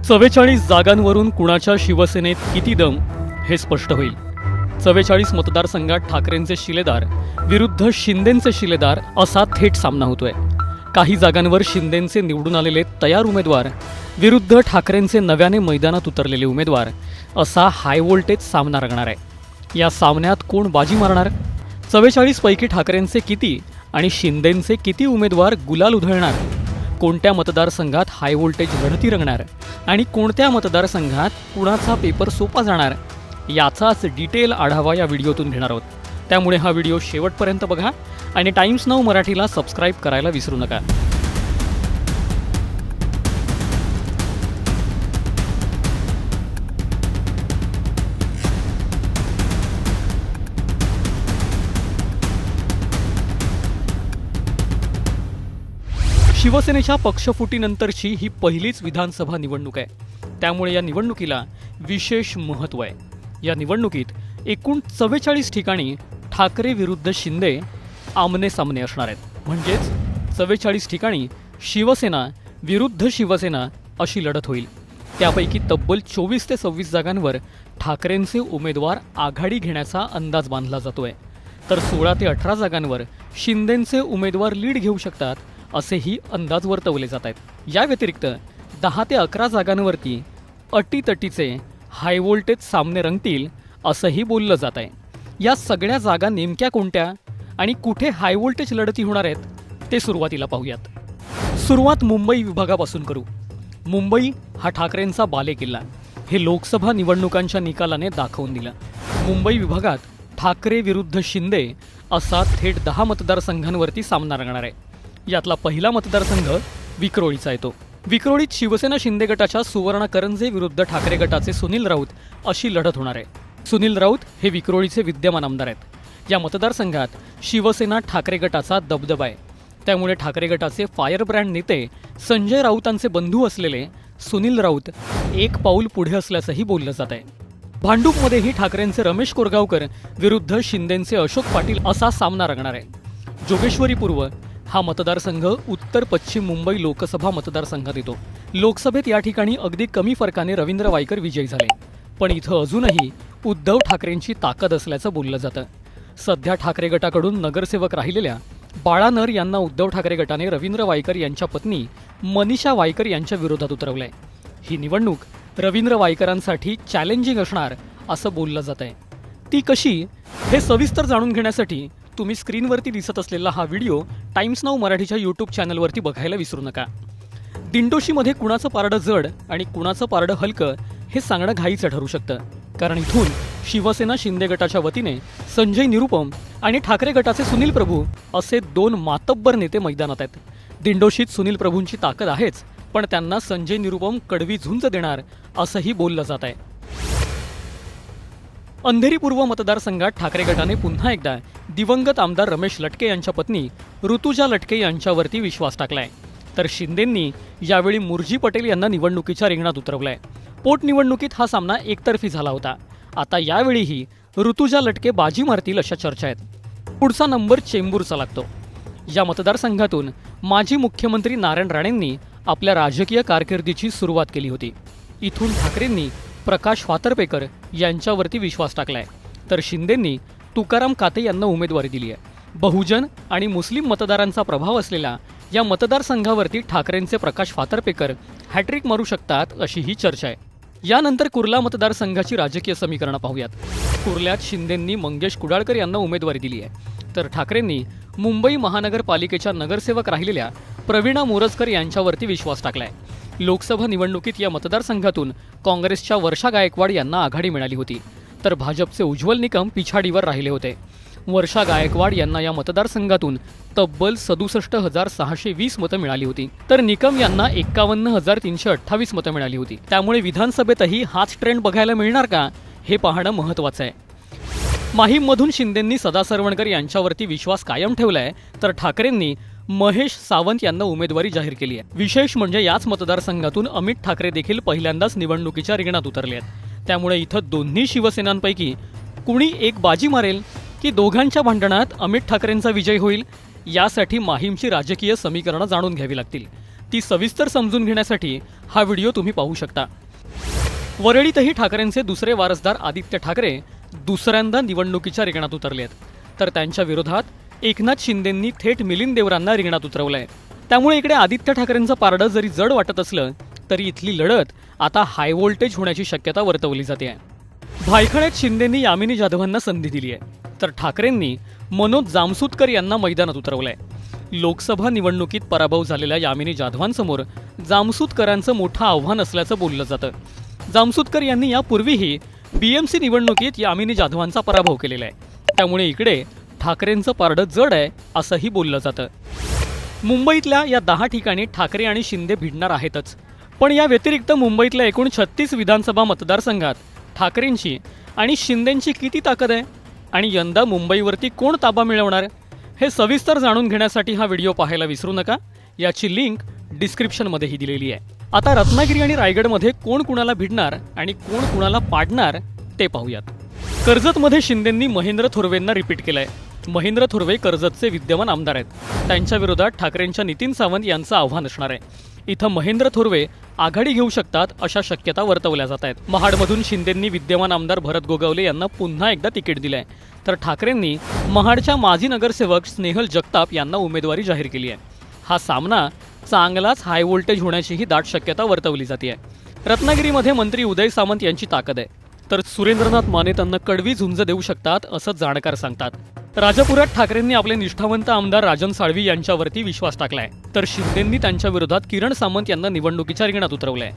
44 जागांवरून कुणाच्या शिवसेनेत किती दम हे स्पष्ट होईल। 44 मतदारसंघात ठाकरेंचे शिलेदार विरुद्ध शिंदेंचे शिलेदार असा थेट सामना होतोय। काही जागांवर शिंदेंचे निवडून आलेले तयार उमेदवार विरुद्ध ठाकरेंचे नव्याने मैदानात उतरलेले उमेदवार असा हाय व्होल्टेज सामना रंगणार आहे। या सामन्यात कोण बाजी मारणार? 44 पैकी ठाकरेंचे किती आणि शिंदेंचे किती उमेदवार गुलाल उधळणार? कोणत्या मतदारसंघात हाय व्होल्टेज लढती रंगणार आणि कोणत्या मतदारसंघात कुणाचा पेपर सोपा जाणार याचाच डिटेल आढावा या व्हिडिओतून घेणार आहोत। त्यामुळे हा व्हिडिओ शेवटपर्यंत बघा आणि टाइम्स नाऊ मराठीला सबस्क्राइब करायला विसरू नका। शिवसेनेच्या पक्षफुटीनंतरची ही पहिलीच विधानसभा निवडणूक आहे। त्यामुळे या निवडणुकीला विशेष महत्त्व आहे। या निवडणुकीत एकूण 44 ठिकाणी ठाकरे विरुद्ध शिंदे आमने सामने असणार आहेत। म्हणजेच 44 ठिकाणी शिवसेना विरुद्ध शिवसेना अशी लढत होईल। त्यापैकी तब्बल 24 ते 26 जागांवर ठाकरेंचे उमेदवार आघाडी घेण्याचा अंदाज बांधला जातोय, तर 16 ते 18 जागांवर शिंदेंचे उमेदवार लीड घेऊ शकतात असेही अंदाज वर्तवले जात आहेत। या व्यतिरिक्त 10 ते 11 जागांवरती अटीतटीचे हाय व्होल्टेज सामने रंगतील असंही बोललं जात आहे। या सगळ्या जागा नेमक्या कोणत्या आणि कुठे हाय व्होल्टेज लढती होणार आहेत ते सुरुवातीला पाहूयात। सुरुवात मुंबई विभागापासून करू। मुंबई हा ठाकरेंचा बालेकिल्ला हे लोकसभा निवडणुकांच्या निकालाने दाखवून दिलं। मुंबई विभागात ठाकरे विरुद्ध शिंदे असा थेट 10 मतदारसंघांवरती सामना रंगणार आहे। यातला पहिला मतदारसंघ विक्रोळीचा येतो। विक्रोळीत शिवसेना शिंदे गटाच्या सुवर्ण करंजे विरुद्ध ठाकरे गटाचे सुनील राऊत अशी लढत होणार आहे। सुनील राऊत हे विक्रोळीचे विद्यमान आमदार आहेत। या मतदारसंघात शिवसेना ठाकरे गटाचा दबदबा आहे। त्यामुळे ठाकरे गटाचे फायर ब्रँड नेते संजय राऊतांचे बंधू असलेले सुनील राऊत एक पाऊल पुढे असल्याचंही बोललं जात आहे। भांडूपमध्येही ठाकरेंचे रमेश कोरगावकर विरुद्ध शिंदेंचे अशोक पाटील असा सामना रंगणार आहे। जोगेश्वरी पूर्व हा मतदारसंघ उत्तर पश्चिम मुंबई लोकसभा मतदारसंघात येतो। लोकसभेत या ठिकाणी अगदी कमी फरकाने रवींद्र वायकर विजयी झाले, पण इथं अजूनही उद्धव ठाकरेंची ताकद असल्याचं बोललं जातं। सध्या ठाकरे गटाकडून नगरसेवक राहिलेल्या बाळा नर यांना उद्धव ठाकरे गटाने रवींद्र वायकर यांच्या पत्नी मनीषा वायकर यांच्या विरोधात उतरवलंय। ही निवडणूक रवींद्र वायकरांसाठी चॅलेंजिंग असणार असं बोललं जात आहे। ती कशी हे सविस्तर जाणून घेण्यासाठी तुम्ही स्क्रीनवरती दिसत असलेला हा व्हिडिओ टाइम्स नाऊ मराठीच्या यूट्यूब चॅनलवरती बघायला विसरू नका। दिंडोशीमध्ये कुणाचं पारडं जड आणि कुणाचं पारडं हलकं हे सांगणं घाईचं ठरू शकतं, कारण इथून शिवसेना शिंदे गटाच्या वतीने संजय निरुपम आणि ठाकरे गटाचे सुनील प्रभू असे 2 मातब्बर नेते मैदानात आहेत। दिंडोशीत सुनील प्रभूंची ताकद आहेच, पण त्यांना संजय निरुपम कडवी झुंज देणार असंही बोललं जात आहे। अंधेरी पूर्व मतदारसंघात ठाकरे गटाने पुन्हा एकदा दिवंगत आमदार रमेश लटके यांच्या पत्नी ऋतुजा लटके यांच्यावरती विश्वास टाकलाय, तर शिंदेंनी यावेळी मुरजी पटेल यांना निवडणुकीच्या रिंगणात उतरवलंय। पोटनिवडणुकीत हा सामना एकतर्फी झाला होता। आता यावेळीही ऋतुजा लटके बाजी मारतील अशा चर्चा आहेत। पुढचा नंबर चेंबूरचा लागतो। या मतदारसंघातून माजी मुख्यमंत्री नारायण राणेंनी आपल्या राजकीय कारकिर्दीची सुरुवात केली होती। इथून ठाकरेंनी प्रकाश फातर्पेकर यांच्यावरती विश्वास टाकलाय, तर शिंदेंनी तुकाराम काते यांना उमेदवारी दिली आहे। बहुजन आणि मुस्लिम मतदारांचा प्रभाव असलेल्या या मतदारसंघावरती ठाकरेंचे प्रकाश फातर्पेकर हॅट्रिक मारू शकतात अशी ही चर्चा आहे। यानंतर कुर्ला मतदारसंघाची राजकीय समीकरणं पाहूयात। कुर्ल्यात शिंदेंनी मंगेश कुडाळकर यांना उमेदवारी दिली आहे, तर ठाकरेंनी मुंबई महानगरपालिकेच्या नगरसेवक राहिलेल्या प्रवीणा मोरजकर यांच्यावरती विश्वास टाकलाय। लोकसभा निवडणुकीत या मतदारसंघातून काँग्रेसच्या वर्षा गायकवाड यांना आघाडी मिळाली होती, तर भाजपचे उज्ज्वल निकम पिछाडीवर राहिले होते। वर्षा गायकवाड यांना या मतदारसंघातून तब्बल 67,620 मतं मिळाली होती, तर निकम यांना 51,328 मतं मिळाली होती। त्यामुळे विधानसभेतही हाच ट्रेंड बघायला मिळणार का हे पाहणं महत्त्वाचं आहे। माहीममधून शिंदेंनी सदा सरवणकर यांच्यावरती विश्वास कायम ठेवलाय, तर ठाकरेंनी महेश सावंत यांना उमेदवारी जाहीर केली आहे। विशेष म्हणजे याच मतदारसंघातून अमित ठाकरे देखील पहिल्यांदाच निवडणुकीच्या रिंगणात उतरले आहेत। त्यामुळे इथं दोन्ही शिवसेनांपैकी कुणी एक बाजी मारेल की दोघांच्या भांडणात अमित ठाकरेंचा विजय होईल यासाठी माहीमची राजकीय समीकरणं जाणून घ्यावी लागतील। ती सविस्तर समजून घेण्यासाठी हा व्हिडिओ तुम्ही पाहू शकता। वरळीतही ठाकरेंचे दुसरे वारसदार आदित्य ठाकरे दुसऱ्यांदा निवडणुकीच्या रिंगणात उतरले आहेत, तर त्यांच्या विरोधात एकनाथ शिंदेंनी थेट मिलिंद देवरांना रिंगणात उतरवलंय। त्यामुळे इकडे आदित्य ठाकरेंचं पारडं जरी जड वाटत असलं तरी इथली लढत आता हाय व्होल्टेज होण्याची शक्यता वर्तवली जाते। भायखळ्यात शिंदेंनी यामिनी जाधवांना संधी दिली आहे, तर ठाकरेंनी मनोज जामसुदकर यांना मैदानात उतरवलंय। लोकसभा निवडणुकीत पराभव झालेल्या यामिनी जाधवांसमोर जामसुदकरांचं मोठं आव्हान असल्याचं बोललं जातं। जामसुदकर यांनी यापूर्वीही BMC निवडणुकीत यामिनी जाधवांचा पराभव केलेला आहे, त्यामुळे इकडे ठाकरेंचं पारडं जड आहे असंही बोललं जातं। मुंबईतल्या या 10 ठिकाणी ठाकरे आणि शिंदे भिडणार आहेतच, पण या व्यतिरिक्त मुंबईतल्या एकूण 36 विधानसभा मतदारसंघात ठाकरेंची आणि शिंदेंची किती ताकद आहे आणि यंदा मुंबईवरती कोण ताबा मिळवणार हे सविस्तर जाणून घेण्यासाठी हा व्हिडिओ पाहायला विसरू नका। याची लिंक डिस्क्रिप्शनमध्येही दिलेली आहे। आता रत्नागिरी आणि रायगडमध्ये कोण कुणाला भिडणार आणि कोण कुणाला पाडणार ते पाहूयात। कर्जतमध्ये शिंदेंनी महेंद्र थोरवेंना रिपीट केलंय। महेंद्र थोरवे कर्जतचे विद्यमान आमदार आहेत, त्यांच्या विरोधात ठाकरेंच्या नितीन सावंत यांचं आव्हान असणार आहे। इथं महेंद्र थोरवे आघाडी घेऊ शकतात अशा शक्यता वर्तवल्या जात आहेत। महाडमधून शिंदेंनी विद्यमान आमदार भरत गोगावले यांना पुन्हा एकदा तिकीट दिलंय, तर ठाकरेंनी महाडच्या माजी नगरसेवक स्नेहल जगताप यांना उमेदवारी जाहीर केली आहे। हा सामना चांगलाच हाय व्होल्टेज होण्याचीही दाट शक्यता वर्तवली जाते। रत्नागिरीमध्ये मंत्री उदय सामंत यांची ताकद आहे, तर सुरेंद्रनाथ माने त्यांना कडवी झुंज देऊ शकतात असं जाणकार सांगतात। राजापुरात ठाकरेंनी आपले निष्ठावंत आमदार राजन साळवी यांच्यावरती विश्वास टाकलाय, तर शिंदेंनी त्यांच्या विरोधात किरण सामंत यांना निवडणुकीच्या रिंगणात उतरवलंय।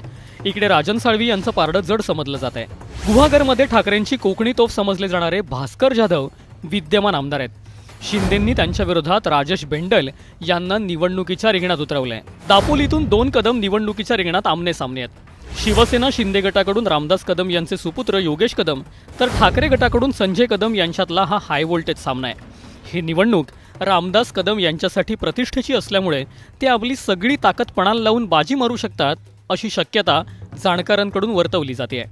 इकडे राजन साळवी यांचं पारडं जड समजलं जात आहे। गुहागरमध्ये ठाकरेंची कोकणी तोफ समजले जाणारे भास्कर जाधव विद्यमान आमदार आहेत। शिंदेंनी त्यांच्या विरोधात राजेश बेंडल यांना निवडणुकीच्या रिंगणात उतरवलंय। दापोलीतून 2 कदम निवडणुकीच्या रिंगणात आमने सामने आहेत। शिवसेना शिंदे गटाकडून रामदास कदम यांचे सुपुत्र योगेश कदम, तर ठाकरे गटाकडून संजय कदम यांच्यातला हा हाय व्होल्टेज सामना आहे। ही निवडणूक रामदास कदम यांच्यासाठी प्रतिष्ठेची असल्यामुळे ते आपली सगळी ताकद पणाला लावून बाजी मारू शकतात अशी शक्यता जाणकारांकडून वर्तवली जाते।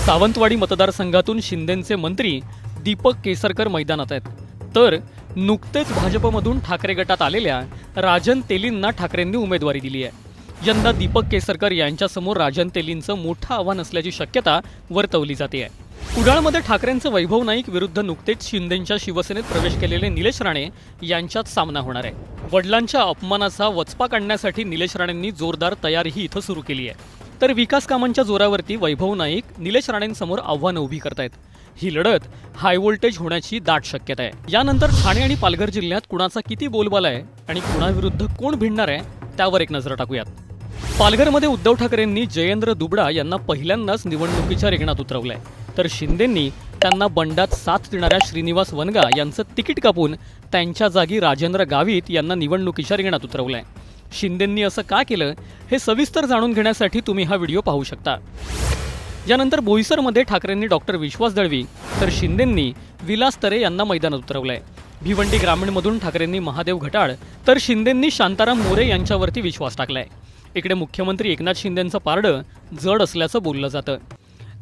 सावंतवाडी मतदारसंघातून शिंदेंचे मंत्री दीपक केसरकर मैदानात आहेत, तर नुकतेच भाजपमधून ठाकरे गटात आलेल्या राजन तेलींना ठाकरेंनी उमेदवारी दिली आहे। यंदा दीपक केसरकर यांच्यासमोर राजन तेलींचं मोठं आव्हान असल्याची शक्यता वर्तवली जाते। कुडाळमध्ये ठाकरेंचं वैभव नाईक विरुद्ध नुकतेच शिंदेंच्या शिवसेनेत प्रवेश केलेले निलेश राणे यांच्यात सामना होणार आहे। वडिलांच्या अपमानाचा वचपा काढण्यासाठी निलेश राणेंनी जोरदार तयारीही इथं सुरू केली आहे, तर विकास कामांच्या जोरावरती वैभव नाईक निलेश राणेंसमोर आव्हानं उभी करतायत। ही लढत हाय व्होल्टेज होण्याची दाट शक्यता आहे। यानंतर ठाणे आणि पालघर जिल्ह्यात कुणाचा किती बोलबाला आहे आणि कुणाविरुद्ध कोण भिडणार आहे त्यावर एक नजर टाकूयात। पालघरमध्ये उद्धव ठाकरेंनी जयेंद्र दुबडा यांना पहिल्यांदाच निवडणुकीच्या रिंगणात उतरवलंय, तर शिंदेंनी त्यांना बंडात साथ देणाऱ्या श्रीनिवास वनगा यांचं तिकीट कापून त्यांच्या जागी राजेंद्र गावित यांना निवडणुकीच्या रिंगणात उतरवलंय। शिंदेंनी असं का केलं हे सविस्तर जाणून घेण्यासाठी तुम्ही हा व्हिडिओ पाहू शकता। यानंतर बोईसरमध्ये ठाकरेंनी डॉक्टर विश्वास दळवी, तर शिंदेंनी विलास तरे यांना मैदानात उतरवलंय। भिवंडी ग्रामीणमधून ठाकरेंनी महादेव घटाळ, तर शिंदेंनी शांताराम मोरे यांच्यावरती विश्वास टाकलाय। इकडे मुख्यमंत्री एकनाथ शिंदेंचं पारडं जड असल्याचं बोललं जातं।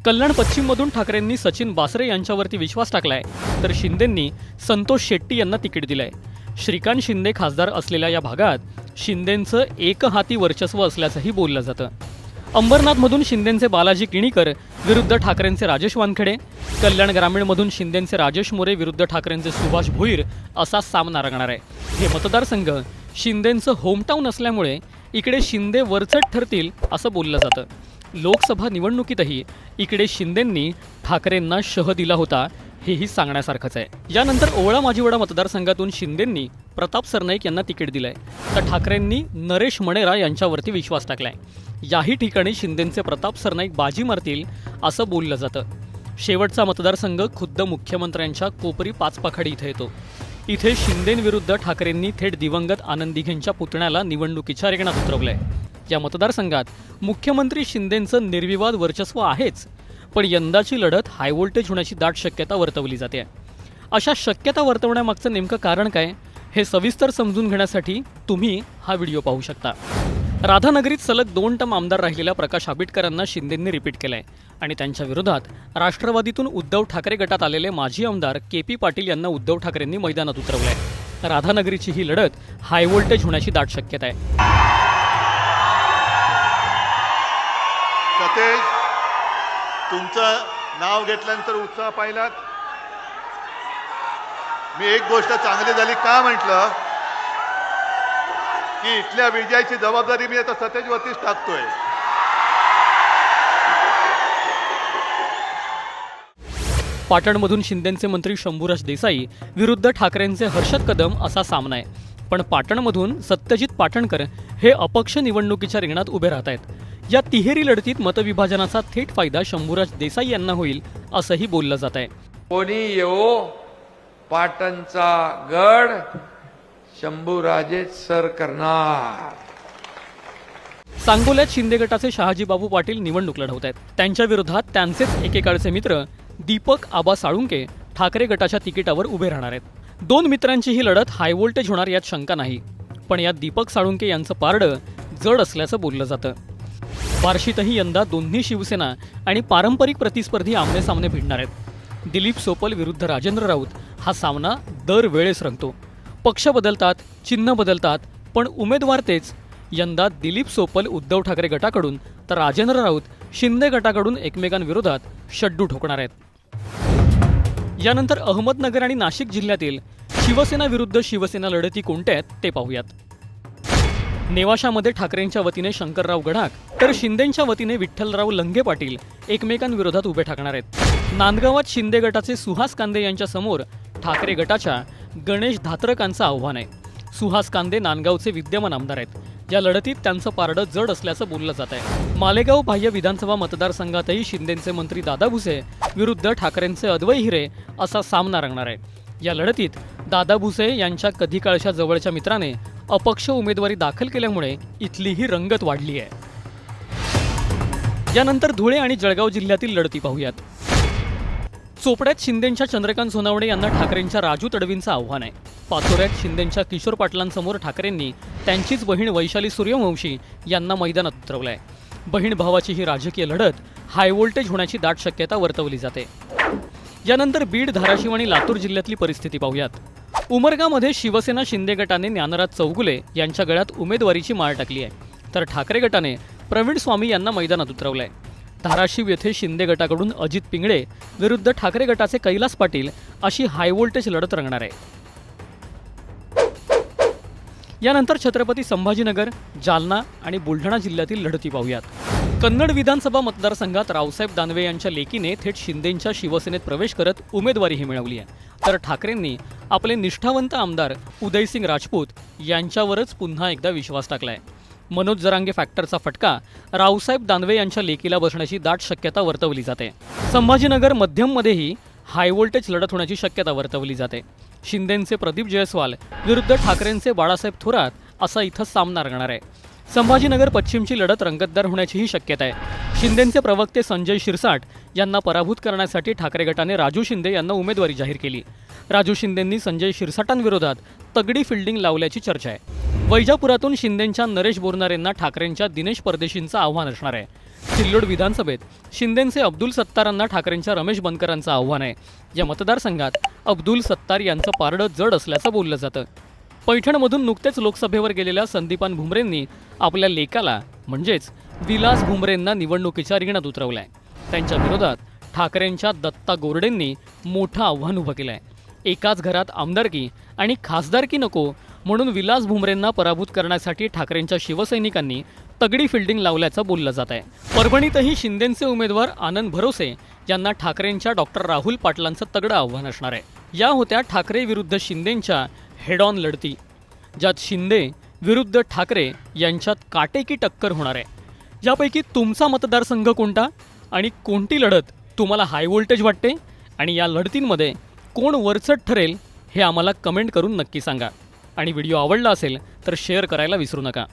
कल्याण पश्चिममधून ठाकरेंनी सचिन बासरे यांच्यावरती विश्वास टाकलाय, तर शिंदेंनी संतोष शेट्टी यांना तिकीट दिलंय। श्रीकांत शिंदे खासदार असलेल्या या भागात शिंदेंचं एकहाती वर्चस्व असल्याचंही बोललं जातं। अंबरनाथमधून शिंदेंचे बालाजी किणीकर विरुद्ध ठाकरेंचे राजेश वानखेडे, कल्याण ग्रामीणमधून शिंदेंचे राजेश मोरे विरुद्ध ठाकरेंचे सुभाष भोईर असा सामना रंगणार आहे। हे मतदारसंघ शिंदेंचं होमटाऊन असल्यामुळे इकडे शिंदे वरचढ ठरतील असं बोललं जातं। लोकसभा निवडणुकीतही इकडे शिंदेंनी ठाकरेंना शह दिला होता, हेही सांगण्यासारखंच आहे। यानंतर ओवळा माजिवडा मतदारसंघातून शिंदेंनी प्रताप सरनाईक यांना तिकीट दिलंय, तर ठाकरेंनी नरेश मणेरा यांच्यावरती विश्वास टाकलाय। याही ठिकाणी शिंदेंचे प्रताप सरनाईक बाजी मारतील असं बोललं जातं। शेवटचा मतदारसंघ खुद्द मुख्यमंत्र्यांच्या कोपरी पाचपाखाडी इथे येतो। इथे शिंदेंविरुद्ध ठाकरेंनी थेट दिवंगत आनंद दिघेंच्या पुतण्याला निवडणुकीच्या रिंगणात उतरवलंय। या मतदारसंघात मुख्यमंत्री शिंदेंचं निर्विवाद वर्चस्व आहेच, पण यंदाची लढत हाय व्होल्टेज होण्याची दाट शक्यता वर्तवली जाते। अशा शक्यता वर्तवण्यामागचं नेमकं कारण काय हे सविस्तर समजून घेण्यासाठी तुम्ही हा व्हिडिओ पाहू शकता। राधानगरीत सलग 2 टर्म आमदार राहिलेल्या प्रकाश आंबेडकरांना शिंदेंनी रिपीट केलंय आणि त्यांच्या विरोधात राष्ट्रवादीतून उद्धव ठाकरे गटात आलेले माजी आमदार KP पाटील यांना उद्धव ठाकरेंनी मैदानात उतरवलंय। राधानगरीची ही लढत हाय व्होल्टेज होण्याची दाट शक्यता आहे। नितेश, तुमचं नाव घेतल्यानंतर उत्साह पाहिलात. मी एक गोष्ट चांगली झाली का म्हटलं की इथल्या विजयाची जबाबदारी मी आता सतेजवरतीच टाकतोय. पाटणमधून शिंदेचे मंत्री शंभूराज देसाई विरुद्ध ठाकरेंचे हर्षद कदम असा सामना आहे. पण पाटणमधून सत्यजित पाटणकर हे अपक्ष निवडणुकीच्या रिंगणात उभे राहत आहेत. या तिहेरी लढतीत मतविभाजनाचा थेट फायदा शंभूराज देसाई यांना होईल असंही बोललं जात आहे. कोणी येवो पाटणचा गड शंभूराजेच सर करणार. सांगोल्यात शिंदे गटाचे शहाजीबाबू पाटील निवडणूक लढवत आहेत. त्यांच्या विरोधात त्यांचेच एकेकाळचे मित्र दीपक आबा साळुंके ठाकरे गटाच्या तिकिटावर उभे राहणार आहेत. दोन मित्रांची ही लढत हाय व्होल्टेज होणार यात शंका नाही. पण यात दीपक साळुंके यांचं पारडं जड असल्याचं बोललं जातं. बार्शीतही यंदा दोन्ही शिवसेना आणि पारंपरिक प्रतिस्पर्धी आमनेसामने भिडणार आहेत. दिलीप सोपल विरुद्ध राजेंद्र राऊत हा सामना दरवेळेस रंगतो. पक्ष बदलतात, चिन्ह बदलतात, पण उमेदवार तेच. यंदा दिलीप सोपल उद्धव ठाकरे गटाकडून तर राजेंद्र राऊत शिंदे गटाकडून एकमेकांविरोधात शड्डू ठोकणार आहेत. यानंतर अहमदनगर आणि नाशिक जिल्ह्यातील शिवसेना विरुद्ध शिवसेना लढती कोणत्या आहेत ते पाहूयात. नेवाशामध्ये ठाकरेंच्या वतीने शंकरराव गडाख तर शिंदेंच्या वतीने विठ्ठलराव लंगे पाटील एकमेकांविरोधात उभे ठाकणार आहेत. नांदगावात शिंदे गटाचे सुहास कांदे यांच्या समोर ठाकरे गटाच्या गणेश धात्रकांचं आव्हान आहे. सुहास कांदे नांदगावचे विद्यमान आमदार आहेत. या लढतीत त्यांचं पारडं जड असल्याचं बोललं जात आहे. मालेगाव बाह्य विधानसभा मतदारसंघातही शिंदेंचे मंत्री दादा भुसे विरुद्ध ठाकरेंचे अद्वै हिरे असा सामना रंगणार आहे. या लढतीत दादा भुसे यांच्या कधी काळच्या जवळच्या मित्राने अपक्ष उमेदवारी दाखल केल्यामुळे इथली ही रंगत वाढली आहे. यानंतर धुळे आणि जळगाव जिल्ह्यातील लढती पाहूयात. चोपड्यात शिंदेंच्या चंद्रकांत सोनवणे यांना ठाकरेंच्या राजू तडवींचं आव्हान आहे. पाचोऱ्यात शिंदेंच्या किशोर पाटलांसमोर ठाकरेंनी त्यांचीच बहीण वैशाली सूर्यवंशी यांना मैदानात उतरवलंय. बहीण भावाची ही राजकीय लढत हाय व्होल्टेज होण्याची दाट शक्यता वर्तवली जाते. यानंतर बीड, धाराशिव आणि लातूर जिल्ह्यातली परिस्थिती पाहूयात. उमरगामध्ये शिवसेना शिंदे गटाने ज्ञानराज चौगुले यांच्या गळ्यात उमेदवारीची माळ टाकली आहे, तर ठाकरे गटाने प्रवीण स्वामी यांना मैदानात उतरवलंय. धाराशिव येथे शिंदे गटाकडून अजित पिंगळे विरुद्ध ठाकरे गटाचे कैलास पाटील अशी हाय व्होल्टेज लढत रंगणार आहे. यानंतर छत्रपती संभाजीनगर, जालना आणि बुलढाणा जिल्ह्यातील लढती पाहूयात. कन्नड विधानसभा मतदारसंघात रावसाहेब दानवे यांच्या लेकीने थेट शिंदेंच्या शिवसेनेत प्रवेश करत उमेदवारीही मिळवली आहे, तर ठाकरेंनी आपले निष्ठावंत आमदार उदयसिंग राजपूत यांच्यावरच पुन्हा एकदा विश्वास टाकलाय. मनोज जरांगे फॅक्टरचा फटका रावसाहेब दानवे यांच्या लेकीला बसण्याची दाट शक्यता वर्तवली जाते. संभाजीनगर मध्यममध्येही हाय व्होल्टेज लढत होण्याची शक्यता वर्तवली जाते. शिंदेंचे प्रदीप जयस्वाल विरुद्ध ठाकरेंचे बाळासाहेब थोरात असा इथं सामना रंगणार आहे. संभाजीनगर पश्चिमची लढत रंगतदार होण्याचीही शक्यता आहे. शिंदेंचे प्रवक्ते संजय शिरसाट यांना पराभूत करण्यासाठी ठाकरे गटाने राजू शिंदे यांना उमेदवारी जाहीर केली. राजू शिंदेंनी संजय शिरसाटांविरोधात तगडी फिल्डिंग लावल्याची चर्चा आहे. वैजापुरातून शिंदेंच्या नरेश बोरनारेंना ठाकरेंच्या दिनेश परदेशींचं आव्हान असणार आहे. सिल्लोड विधानसभेत शिंदेंचे अब्दुल सत्तारांना ठाकरेंच्या रमेश बनकरांचं आव्हान आहे. या मतदारसंघात अब्दुल सत्तार यांचं पारडं जड असल्याचं बोललं जातं. पैठणमधून नुकतेच लोकसभेवर गेलेल्या संदीपान भुमरेंनी आपल्या लेकाला म्हणजेच विलास भुमरेंना निवडणुकीच्या रिंगणात उतरवलंय. त्यांच्या विरोधात ठाकरेंच्या दत्ता गोरडेंनी मोठं आव्हान उभं केलंय. एकाच घरात आमदारकी आणि खासदारकी नको म्हणून विलास भुमरेंना पराभूत करण्यासाठी ठाकरेंच्या शिवसैनिकांनी तगडी फिल्डिंग लावल्याचं बोललं जात आहे. परभणीतही शिंदेंचे उमेदवार आनंद भरोसे यांना ठाकरेंच्या डॉक्टर राहुल पाटलांचं तगडं आव्हान असणार आहे. या होत्या ठाकरे विरुद्ध शिंदेंच्या हेड ऑन लढती, ज्यात शिंदे विरुद्ध ठाकरे यांच्यात काटेकी टक्कर होणार आहे. यापैकी तुमचा मतदारसंघ कोणता आणि कोणती लढत तुम्हाला हाय व्होल्टेज वाटते आणि या लढतींमध्ये कोण वरचढ ठरेल हे आम्हाला कमेंट करून नक्की सांगा. आणि व्हिडिओ आवडला असेल तर शेअर करायला विसरू नका.